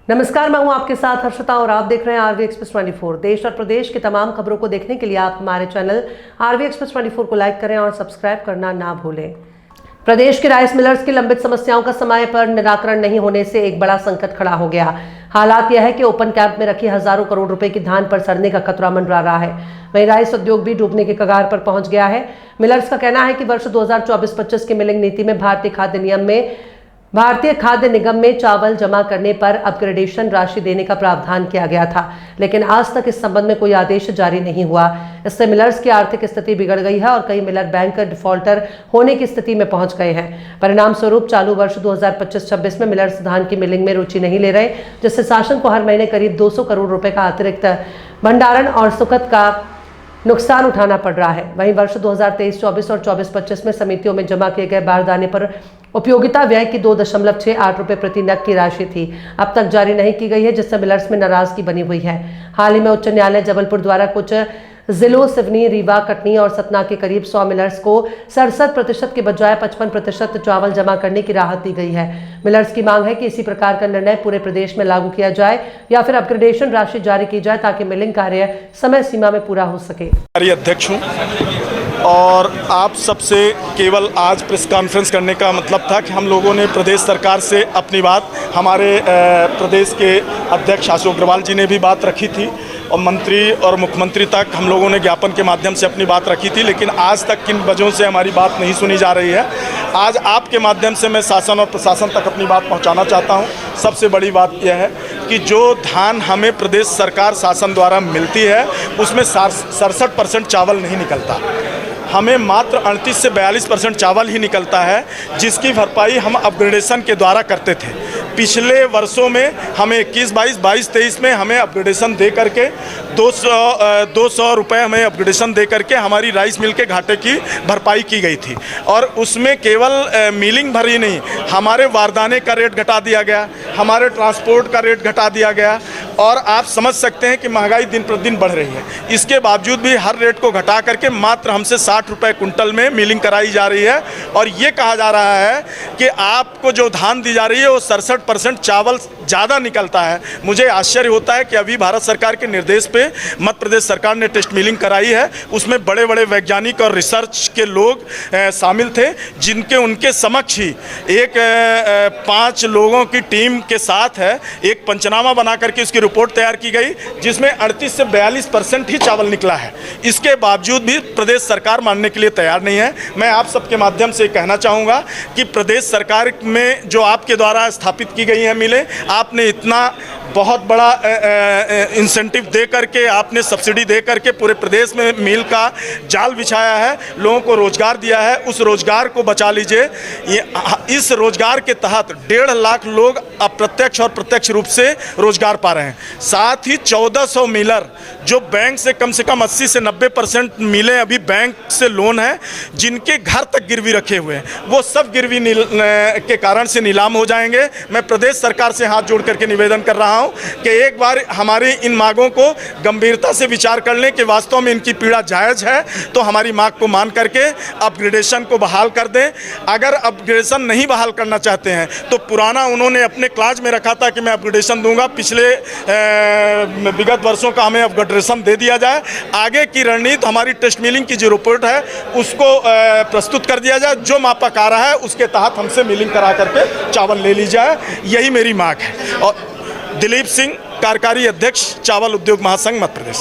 नमस्कार, मैं हूं आपके साथ हर्षिता और आप देख रहे हैं आरवी एक्सप्रेस 24। देश और प्रदेश की तमाम खबरों को देखने के लिए आप हमारे चैनल आरवी एक्सप्रेस 24 को लाइक करें और सब्सक्राइब करना ना भूलें। प्रदेश के राइस मिलर्स की लंबित समस्याओं का समय पर निराकरण नहीं होने से एक बड़ा संकट खड़ा हो गया। हालात यह है कि ओपन कैंप में रखी हजारों करोड़ रुपए की धान पर सड़ने का खतरा मंडरा रहा है। वहीं राइस उद्योग भी डूबने के कगार पर पहुंच गया है। मिलर्स का कहना है कि वर्ष 2024-25 की मिलिंग नीति में भारतीय खाद्य निगम में चावल जमा करने पर अपग्रेडेशन राशि देने का प्रावधान किया गया था, लेकिन आज तक इस संबंध में कोई आदेश जारी नहीं हुआ। इससे मिलर्स की आर्थिक स्थिति बिगड़ गई है और कई मिलर बैंक डिफॉल्टर होने की स्थिति में पहुंच गए हैं। परिणाम स्वरूप चालू वर्ष 2025-26 में मिलर्स धान की मिलिंग में रुचि नहीं ले रहे, जिससे शासन को हर महीने करीब 200 करोड़ रुपए का अतिरिक्त भंडारण और सुकत का नुकसान उठाना पड़ रहा है। वहीं वर्ष 2023-24 और 24-25 में समितियों में जमा किए गए बारदाने पर उपयोगिता व्यय की 2.68 रुपए प्रति नग की राशि थी, अब तक जारी नहीं की गई है, जिससे मिलर्स में नाराजगी बनी हुई है। हाल ही में उच्च न्यायालय जबलपुर द्वारा कुछ जिलों सिवनी, रीवा, कटनी और सतना के करीब 100 मिलर्स को 67% के बजाय 55% चावल जमा करने की राहत दी गई है। मिलर्स की मांग है कि इसी प्रकार का निर्णय पूरे प्रदेश में लागू किया जाए या फिर अपग्रेडेशन राशि जारी की जाए ताकि मिलिंग कार्य समय सीमा में पूरा हो सके। अध्यक्ष हूँ और आप सबसे केवल आज प्रेस कॉन्फ्रेंस करने का मतलब था कि हम लोगों ने प्रदेश सरकार से अपनी बात, हमारे प्रदेश के अध्यक्ष अशोक अग्रवाल जी ने भी बात रखी थी और मंत्री और मुख्यमंत्री तक हम लोगों ने ज्ञापन के माध्यम से अपनी बात रखी थी, लेकिन आज तक किन वजहों से हमारी बात नहीं सुनी जा रही है। आज आपके माध्यम से मैं शासन और प्रशासन तक अपनी बात पहुंचाना चाहता हूं। सबसे बड़ी बात यह है कि जो धान हमें प्रदेश सरकार शासन द्वारा मिलती है उसमें 67% चावल नहीं निकलता, हमें मात्र 38 से 42% चावल ही निकलता है, जिसकी भरपाई हम अपग्रेडेशन के द्वारा करते थे। पिछले वर्षों में हमें 21-22, 22-23 में हमें अपग्रेडेशन दे करके 200 रुपये हमें अपग्रेडेशन दे करके हमारी राइस मिल के घाटे की भरपाई की गई थी और उसमें केवल मिलिंग भर ही नहीं, हमारे बारदाने का रेट घटा दिया गया, हमारे ट्रांसपोर्ट का रेट घटा दिया गया और आप समझ सकते हैं कि महंगाई दिन प्रतिदिन बढ़ रही है। इसके बावजूद भी हर रेट को घटा करके मात्र हमसे 60 रुपये कुंटल में मिलिंग कराई जा रही है और ये कहा जा रहा है कि आपको जो धान दी जा रही है वो 67% चावल ज़्यादा निकलता है। मुझे आश्चर्य होता है कि अभी भारत सरकार के निर्देश पे मध्य प्रदेश सरकार ने टेस्ट मिलिंग कराई है, उसमें बड़े बड़े वैज्ञानिक और रिसर्च के लोग शामिल थे, जिनके उनके समक्ष ही एक 5 लोगों की टीम के साथ है एक पंचनामा बना करके उसकी रिपोर्ट तैयार की गई, जिसमें 38 से 42% ही चावल निकला है। इसके बावजूद भी प्रदेश सरकार मानने के लिए तैयार नहीं है। मैं आप सबके माध्यम से कहना चाहूँगा कि प्रदेश सरकार में जो आपके द्वारा स्थापित की गई है मिलें, आपने इतना बहुत बड़ा इंसेंटिव दे करके, आपने सब्सिडी दे करके पूरे प्रदेश में मिल का जाल बिछाया है, लोगों को रोजगार दिया है, उस रोजगार को बचा लीजिए। इस रोजगार के तहत 1.5 लाख लोग अप्रत्यक्ष और प्रत्यक्ष रूप से रोजगार पा रहे हैं। साथ ही 1400 मिलर जो बैंक से कम 80 से 90% मिले अभी बैंक से लोन है, जिनके घर तक गिरवी रखे हुए हैं, वो सब गिरवी के कारण से नीलाम हो जाएंगे। मैं प्रदेश सरकार से हाथ जोड़ करके निवेदन कर रहा हूं कि एक बार हमारी इन मांगों को गंभीरता से विचार कर लें कि वास्तव में इनकी पीड़ा जायज़ है, तो हमारी मांग को मान करके अपग्रेडेशन को बहाल कर दें। अगर अपग्रेडेशन नहीं बहाल करना चाहते हैं तो पुराना उन्होंने अपने क्लाज में रखा था कि मैं अपग्रेडेशन दूंगा, पिछले विगत वर्षों का हमें अपग्रेडेशन दे दिया जाए। आगे की रणनीति हमारी टेस्ट मिलिंग की जो रिपोर्ट है उसको प्रस्तुत कर दिया जाए, जो मापक आ रहा है उसके तहत हमसे मिलिंग करा करके चावल ले ली जाए, यही मेरी मांग है। और दिलीप सिंह, कार्यकारी अध्यक्ष, चावल उद्योग महासंघ, मध्य प्रदेश।